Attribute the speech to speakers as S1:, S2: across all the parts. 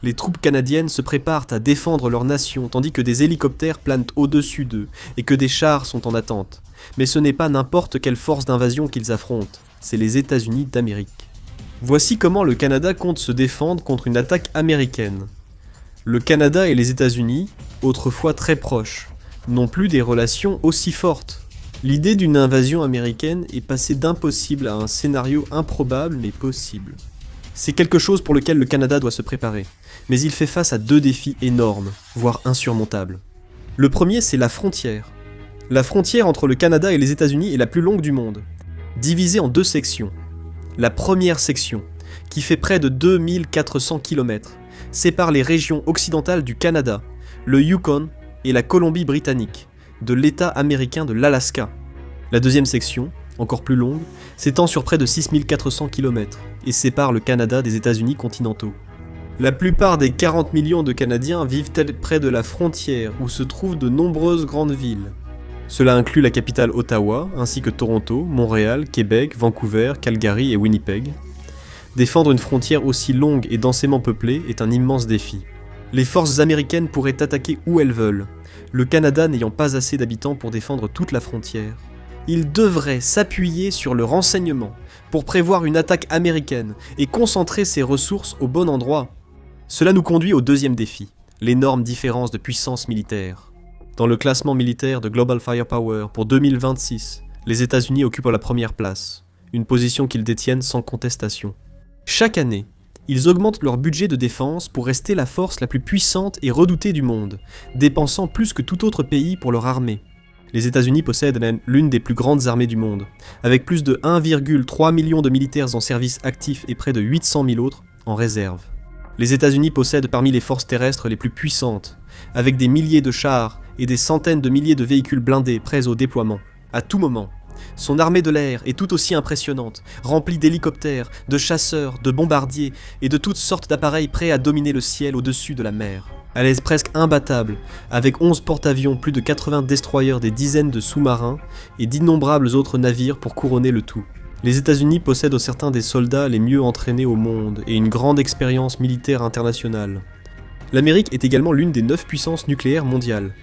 S1: Les troupes canadiennes se préparent à défendre leur nation tandis que des hélicoptères planent au-dessus d'eux et que des chars sont en attente. Mais ce n'est pas n'importe quelle force d'invasion qu'ils affrontent, c'est les États-Unis d'Amérique. Voici comment le Canada compte se défendre contre une attaque américaine. Le Canada et les États-Unis, autrefois très proches, n'ont plus des relations aussi fortes. L'idée d'une invasion américaine est passée d'impossible à un scénario improbable mais possible. C'est quelque chose pour lequel le Canada doit se préparer, mais il fait face à deux défis énormes, voire insurmontables. Le premier, c'est la frontière. La frontière entre le Canada et les États-Unis est la plus longue du monde, divisée en deux sections. La première section, qui fait près de 2400 km, sépare les régions occidentales du Canada, le Yukon et la Colombie-Britannique, de l'État américain de l'Alaska. La deuxième section, encore plus longue, s'étend sur près de 6400 km et sépare le Canada des États-Unis continentaux. La plupart des 40 millions de Canadiens vivent près de la frontière où se trouvent de nombreuses grandes villes. Cela inclut la capitale Ottawa, ainsi que Toronto, Montréal, Québec, Vancouver, Calgary et Winnipeg. Défendre une frontière aussi longue et densément peuplée est un immense défi. Les forces américaines pourraient attaquer où elles veulent, le Canada n'ayant pas assez d'habitants pour défendre toute la frontière. Il devrait s'appuyer sur le renseignement pour prévoir une attaque américaine et concentrer ses ressources au bon endroit. Cela nous conduit au deuxième défi, l'énorme différence de puissance militaire. Dans le classement militaire de Global Firepower pour 2026, les États-Unis occupent la première place, une position qu'ils détiennent sans contestation. Chaque année, ils augmentent leur budget de défense pour rester la force la plus puissante et redoutée du monde, dépensant plus que tout autre pays pour leur armée. Les États-Unis possèdent l'une des plus grandes armées du monde, avec plus de 1,3 million de militaires en service actif et près de 800 000 autres en réserve. Les États-Unis possèdent parmi les forces terrestres les plus puissantes, avec des milliers de chars et des centaines de milliers de véhicules blindés prêts au déploiement, à tout moment. Son armée de l'air est tout aussi impressionnante, remplie d'hélicoptères, de chasseurs, de bombardiers et de toutes sortes d'appareils prêts à dominer le ciel au-dessus de la mer. Elle est presque imbattable, avec 11 porte-avions, plus de 80 destroyers, des dizaines de sous-marins et d'innombrables autres navires pour couronner le tout. Les États-Unis possèdent certains des soldats les mieux entraînés au monde et une grande expérience militaire internationale. L'Amérique est également l'une des 9 puissances nucléaires mondiales,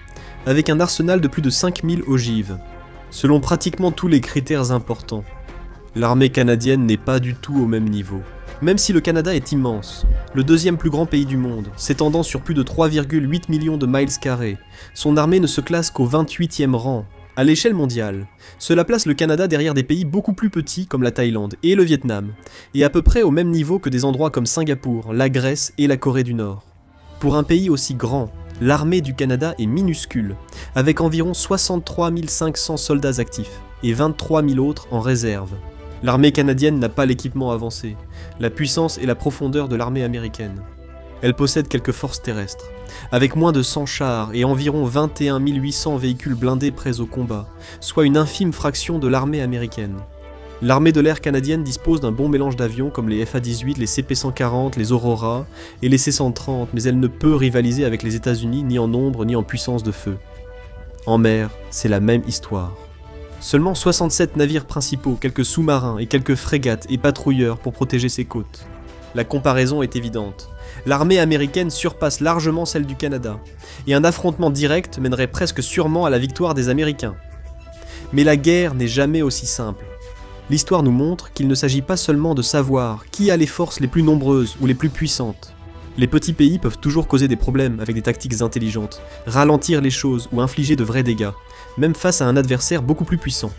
S1: avec un arsenal de plus de 5000 ogives. Selon pratiquement tous les critères importants, l'armée canadienne n'est pas du tout au même niveau. Même si le Canada est immense, le deuxième plus grand pays du monde, s'étendant sur plus de 3,8 millions de miles carrés, son armée ne se classe qu'au 28e rang. À l'échelle mondiale, cela place le Canada derrière des pays beaucoup plus petits comme la Thaïlande et le Vietnam, et à peu près au même niveau que des endroits comme Singapour, la Grèce et la Corée du Nord. Pour un pays aussi grand, l'armée du Canada est minuscule, avec environ 63 500 soldats actifs et 23 000 autres en réserve. L'armée canadienne n'a pas l'équipement avancé, la puissance et la profondeur de l'armée américaine. Elle possède quelques forces terrestres, avec moins de 100 chars et environ 21 800 véhicules blindés prêts au combat, soit une infime fraction de l'armée américaine. L'armée de l'air canadienne dispose d'un bon mélange d'avions comme les FA-18, les CP-140, les Aurora et les C-130, mais elle ne peut rivaliser avec les États-Unis ni en nombre ni en puissance de feu. En mer, c'est la même histoire. Seulement 67 navires principaux, quelques sous-marins et quelques frégates et patrouilleurs pour protéger ses côtes. La comparaison est évidente. L'armée américaine surpasse largement celle du Canada, et un affrontement direct mènerait presque sûrement à la victoire des Américains. Mais la guerre n'est jamais aussi simple. L'histoire nous montre qu'il ne s'agit pas seulement de savoir qui a les forces les plus nombreuses ou les plus puissantes. Les petits pays peuvent toujours causer des problèmes avec des tactiques intelligentes, ralentir les choses ou infliger de vrais dégâts, même face à un adversaire beaucoup plus puissant.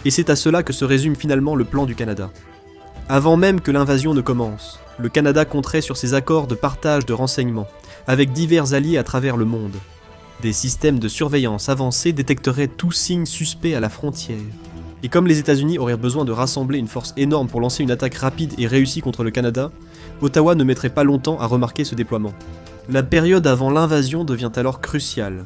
S1: Et c'est à cela que se résume finalement le plan du Canada. Avant même que l'invasion ne commence, le Canada compterait sur ses accords de partage de renseignements, avec divers alliés à travers le monde. Des systèmes de surveillance avancés détecteraient tout signe suspect à la frontière. Et comme les États-Unis auraient besoin de rassembler une force énorme pour lancer une attaque rapide et réussie contre le Canada, Ottawa ne mettrait pas longtemps à remarquer ce déploiement. La période avant l'invasion devient alors cruciale.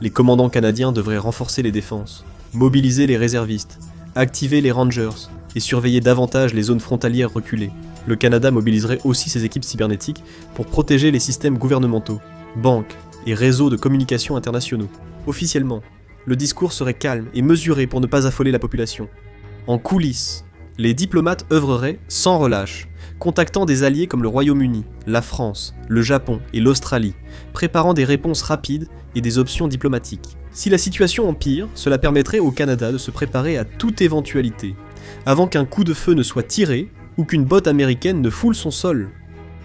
S1: Les commandants canadiens devraient renforcer les défenses, mobiliser les réservistes, activer les Rangers et surveiller davantage les zones frontalières reculées. Le Canada mobiliserait aussi ses équipes cybernétiques pour protéger les systèmes gouvernementaux, banques et réseaux de communication internationaux. Officiellement, le discours serait calme et mesuré pour ne pas affoler la population. En coulisses, les diplomates œuvreraient sans relâche contactant des alliés comme le Royaume-Uni, la France, le Japon et l'Australie, préparant des réponses rapides et des options diplomatiques. Si la situation empire, cela permettrait au Canada de se préparer à toute éventualité, avant qu'un coup de feu ne soit tiré ou qu'une botte américaine ne foule son sol.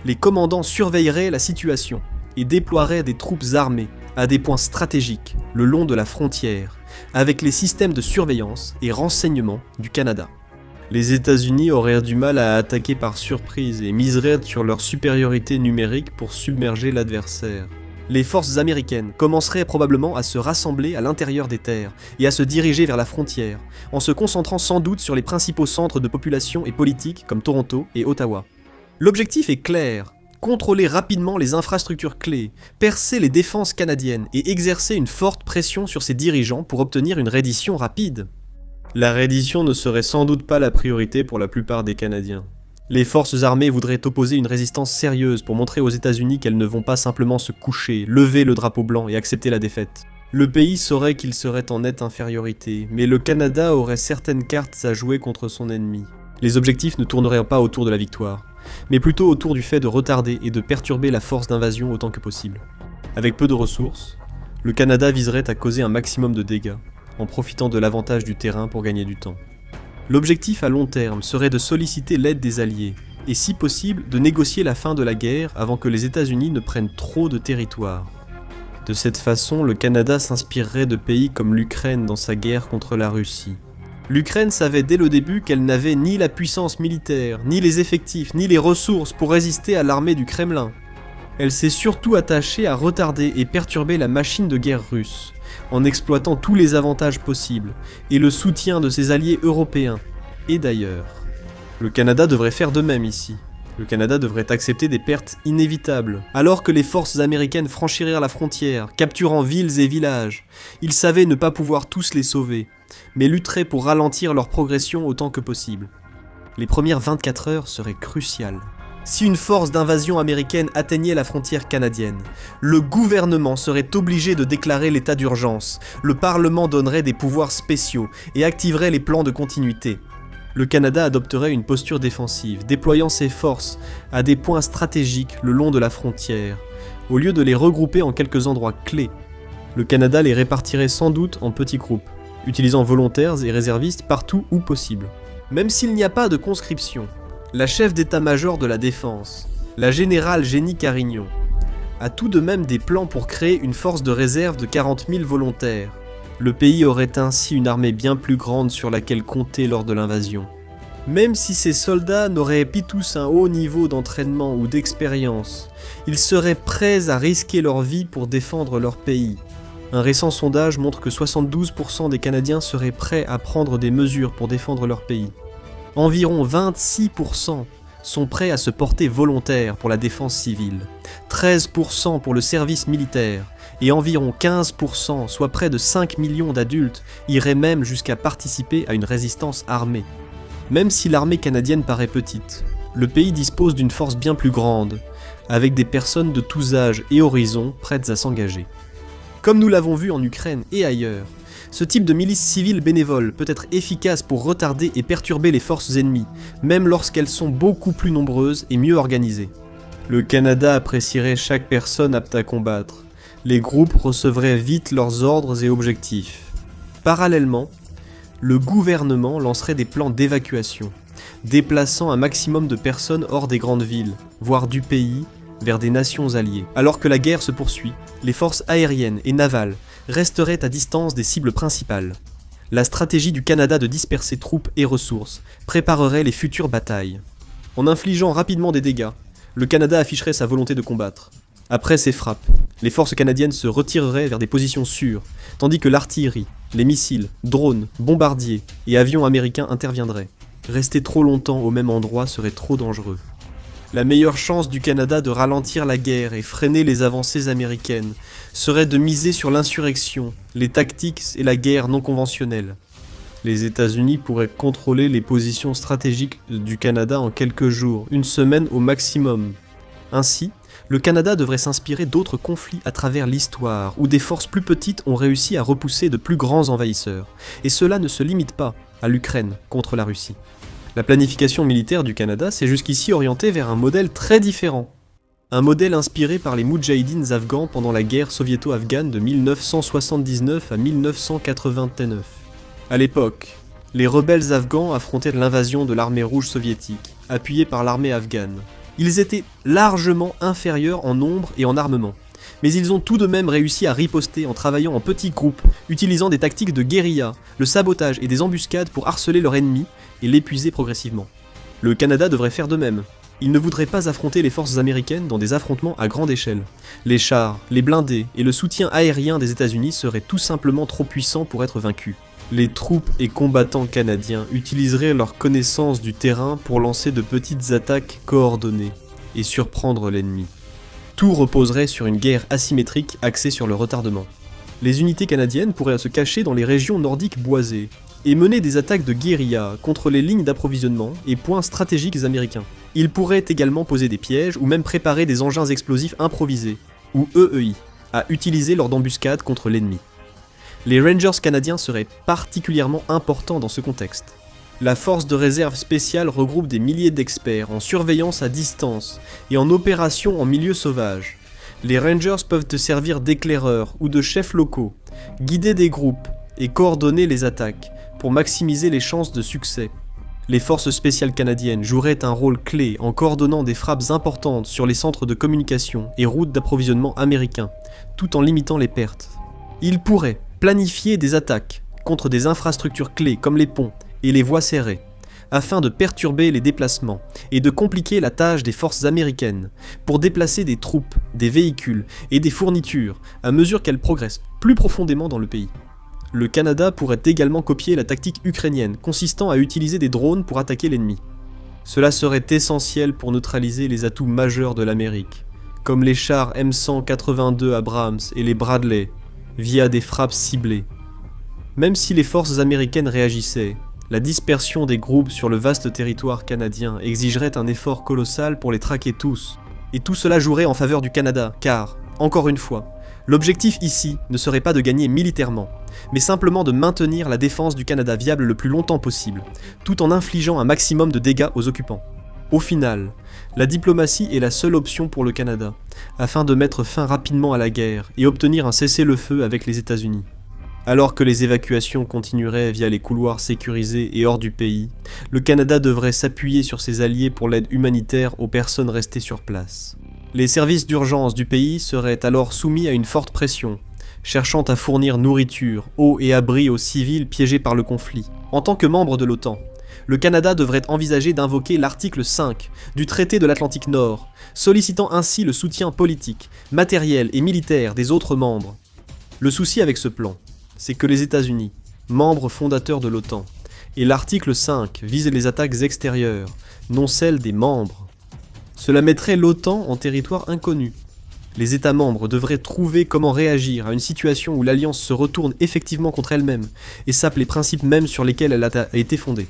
S1: Les commandants surveilleraient la situation et déploieraient des troupes armées à des points stratégiques le long de la frontière, avec les systèmes de surveillance et renseignement du Canada. Les États-Unis auraient du mal à attaquer par surprise et miseraient sur leur supériorité numérique pour submerger l'adversaire. Les forces américaines commenceraient probablement à se rassembler à l'intérieur des terres et à se diriger vers la frontière, en se concentrant sans doute sur les principaux centres de population et politique comme Toronto et Ottawa. L'objectif est clair: contrôler rapidement les infrastructures clés, percer les défenses canadiennes et exercer une forte pression sur ses dirigeants pour obtenir une reddition rapide. La reddition ne serait sans doute pas la priorité pour la plupart des Canadiens. Les forces armées voudraient opposer une résistance sérieuse pour montrer aux États-Unis qu'elles ne vont pas simplement se coucher, lever le drapeau blanc et accepter la défaite. Le pays saurait qu'il serait en nette infériorité, mais le Canada aurait certaines cartes à jouer contre son ennemi. Les objectifs ne tourneraient pas autour de la victoire, mais plutôt autour du fait de retarder et de perturber la force d'invasion autant que possible. Avec peu de ressources, le Canada viserait à causer un maximum de dégâts, en profitant de l'avantage du terrain pour gagner du temps. L'objectif à long terme serait de solliciter l'aide des Alliés, et si possible de négocier la fin de la guerre avant que les États-Unis ne prennent trop de territoire. De cette façon, le Canada s'inspirerait de pays comme l'Ukraine dans sa guerre contre la Russie. L'Ukraine savait dès le début qu'elle n'avait ni la puissance militaire, ni les effectifs, ni les ressources pour résister à l'armée du Kremlin. Elle s'est surtout attachée à retarder et perturber la machine de guerre russe, en exploitant tous les avantages possibles, et le soutien de ses alliés européens, et d'ailleurs. Le Canada devrait faire de même ici. Le Canada devrait accepter des pertes inévitables. Alors que les forces américaines franchiraient la frontière, capturant villes et villages, ils savaient ne pas pouvoir tous les sauver, mais lutteraient pour ralentir leur progression autant que possible. Les premières 24 heures seraient cruciales. Si une force d'invasion américaine atteignait la frontière canadienne, le gouvernement serait obligé de déclarer l'état d'urgence, le Parlement donnerait des pouvoirs spéciaux et activerait les plans de continuité. Le Canada adopterait une posture défensive, déployant ses forces à des points stratégiques le long de la frontière, au lieu de les regrouper en quelques endroits clés. Le Canada les répartirait sans doute en petits groupes, utilisant volontaires et réservistes partout où possible. Même s'il n'y a pas de conscription, la chef d'état-major de la défense, la générale Jenny Carignon, a tout de même des plans pour créer une force de réserve de 40 000 volontaires. Le pays aurait ainsi une armée bien plus grande sur laquelle compter lors de l'invasion. Même si ces soldats n'auraient pas tous un haut niveau d'entraînement ou d'expérience, ils seraient prêts à risquer leur vie pour défendre leur pays. Un récent sondage montre que 72% des Canadiens seraient prêts à prendre des mesures pour défendre leur pays. Environ 26% sont prêts à se porter volontaires pour la défense civile, 13% pour le service militaire, et environ 15%, soit près de 5 millions d'adultes, iraient même jusqu'à participer à une résistance armée. Même si l'armée canadienne paraît petite, le pays dispose d'une force bien plus grande, avec des personnes de tous âges et horizons prêtes à s'engager. Comme nous l'avons vu en Ukraine et ailleurs, ce type de milice civile bénévole peut être efficace pour retarder et perturber les forces ennemies, même lorsqu'elles sont beaucoup plus nombreuses et mieux organisées. Le Canada apprécierait chaque personne apte à combattre. Les groupes recevraient vite leurs ordres et objectifs. Parallèlement, le gouvernement lancerait des plans d'évacuation, déplaçant un maximum de personnes hors des grandes villes, voire du pays, vers des nations alliées. Alors que la guerre se poursuit, les forces aériennes et navales resteraient à distance des cibles principales. La stratégie du Canada de disperser troupes et ressources préparerait les futures batailles. En infligeant rapidement des dégâts, le Canada afficherait sa volonté de combattre. Après ces frappes, les forces canadiennes se retireraient vers des positions sûres, tandis que l'artillerie, les missiles, drones, bombardiers et avions américains interviendraient. Rester trop longtemps au même endroit serait trop dangereux. La meilleure chance du Canada de ralentir la guerre et freiner les avancées américaines serait de miser sur l'insurrection, les tactiques et la guerre non conventionnelle. Les États-Unis pourraient contrôler les positions stratégiques du Canada en quelques jours, une semaine au maximum. Ainsi, le Canada devrait s'inspirer d'autres conflits à travers l'histoire, où des forces plus petites ont réussi à repousser de plus grands envahisseurs. Et cela ne se limite pas à l'Ukraine contre la Russie. La planification militaire du Canada s'est jusqu'ici orientée vers un modèle très différent. Un modèle inspiré par les Moudjahidines afghans pendant la guerre soviéto-afghane de 1979 à 1989. À l'époque, les rebelles afghans affrontaient l'invasion de l'armée rouge soviétique, appuyée par l'armée afghane. Ils étaient largement inférieurs en nombre et en armement, mais ils ont tout de même réussi à riposter en travaillant en petits groupes, utilisant des tactiques de guérilla, le sabotage et des embuscades pour harceler leur ennemi et l'épuiser progressivement. Le Canada devrait faire de même. Il ne voudrait pas affronter les forces américaines dans des affrontements à grande échelle. Les chars, les blindés et le soutien aérien des États-Unis seraient tout simplement trop puissants pour être vaincus. Les troupes et combattants canadiens utiliseraient leur connaissance du terrain pour lancer de petites attaques coordonnées et surprendre l'ennemi. Tout reposerait sur une guerre asymétrique axée sur le retardement. Les unités canadiennes pourraient se cacher dans les régions nordiques boisées et mener des attaques de guérilla contre les lignes d'approvisionnement et points stratégiques américains. Ils pourraient également poser des pièges ou même préparer des engins explosifs improvisés, ou EEI, à utiliser lors d'embuscades contre l'ennemi. Les Rangers canadiens seraient particulièrement importants dans ce contexte. La force de réserve spéciale regroupe des milliers d'experts en surveillance à distance et en opération en milieu sauvage. Les Rangers peuvent te servir d'éclaireurs ou de chefs locaux, guider des groupes et coordonner les attaques pour maximiser les chances de succès. Les forces spéciales canadiennes joueraient un rôle clé en coordonnant des frappes importantes sur les centres de communication et routes d'approvisionnement américains, tout en limitant les pertes. Ils pourraient planifier des attaques contre des infrastructures clés comme les ponts et les voies serrées, afin de perturber les déplacements et de compliquer la tâche des forces américaines pour déplacer des troupes, des véhicules et des fournitures à mesure qu'elles progressent plus profondément dans le pays. Le Canada pourrait également copier la tactique ukrainienne consistant à utiliser des drones pour attaquer l'ennemi. Cela serait essentiel pour neutraliser les atouts majeurs de l'Amérique, comme les chars M182 Abrams et les Bradley, via des frappes ciblées. Même si les forces américaines réagissaient, la dispersion des groupes sur le vaste territoire canadien exigerait un effort colossal pour les traquer tous. Et tout cela jouerait en faveur du Canada, car, encore une fois, l'objectif ici ne serait pas de gagner militairement, mais simplement de maintenir la défense du Canada viable le plus longtemps possible, tout en infligeant un maximum de dégâts aux occupants. Au final, la diplomatie est la seule option pour le Canada, afin de mettre fin rapidement à la guerre et obtenir un cessez-le-feu avec les États-Unis. Alors que les évacuations continueraient via les couloirs sécurisés et hors du pays, le Canada devrait s'appuyer sur ses alliés pour l'aide humanitaire aux personnes restées sur place. Les services d'urgence du pays seraient alors soumis à une forte pression, cherchant à fournir nourriture, eau et abri aux civils piégés par le conflit. En tant que membre de l'OTAN, le Canada devrait envisager d'invoquer l'article 5 du traité de l'Atlantique Nord, sollicitant ainsi le soutien politique, matériel et militaire des autres membres. Le souci avec ce plan, c'est que les États-Unis, membres fondateurs de l'OTAN, et l'article 5 vise les attaques extérieures, non celles des membres. Cela mettrait l'OTAN en territoire inconnu. Les États membres devraient trouver comment réagir à une situation où l'Alliance se retourne effectivement contre elle-même et sape les principes mêmes sur lesquels elle a été fondée.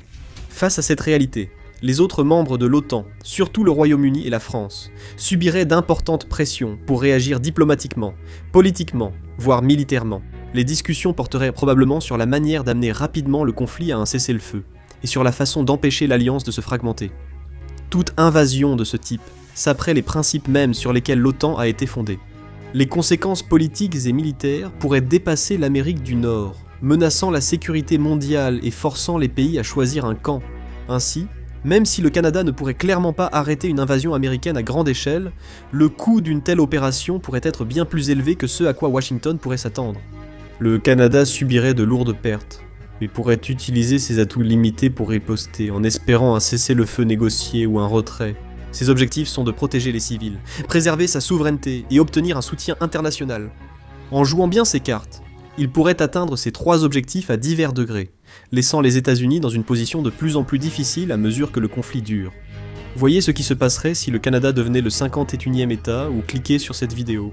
S1: Face à cette réalité, les autres membres de l'OTAN, surtout le Royaume-Uni et la France, subiraient d'importantes pressions pour réagir diplomatiquement, politiquement, voire militairement. Les discussions porteraient probablement sur la manière d'amener rapidement le conflit à un cessez-le-feu, et sur la façon d'empêcher l'Alliance de se fragmenter. Toute invasion de ce type saperait les principes mêmes sur lesquels l'OTAN a été fondée. Les conséquences politiques et militaires pourraient dépasser l'Amérique du Nord, menaçant la sécurité mondiale et forçant les pays à choisir un camp. Ainsi, même si le Canada ne pourrait clairement pas arrêter une invasion américaine à grande échelle, le coût d'une telle opération pourrait être bien plus élevé que ce à quoi Washington pourrait s'attendre. Le Canada subirait de lourdes pertes, mais pourrait utiliser ses atouts limités pour riposter, en espérant un cessez-le-feu négocié ou un retrait. Ses objectifs sont de protéger les civils, préserver sa souveraineté et obtenir un soutien international. En jouant bien ses cartes, il pourrait atteindre ces trois objectifs à divers degrés, laissant les États-Unis dans une position de plus en plus difficile à mesure que le conflit dure. Voyez ce qui se passerait si le Canada devenait le 51e État ou cliquez sur cette vidéo.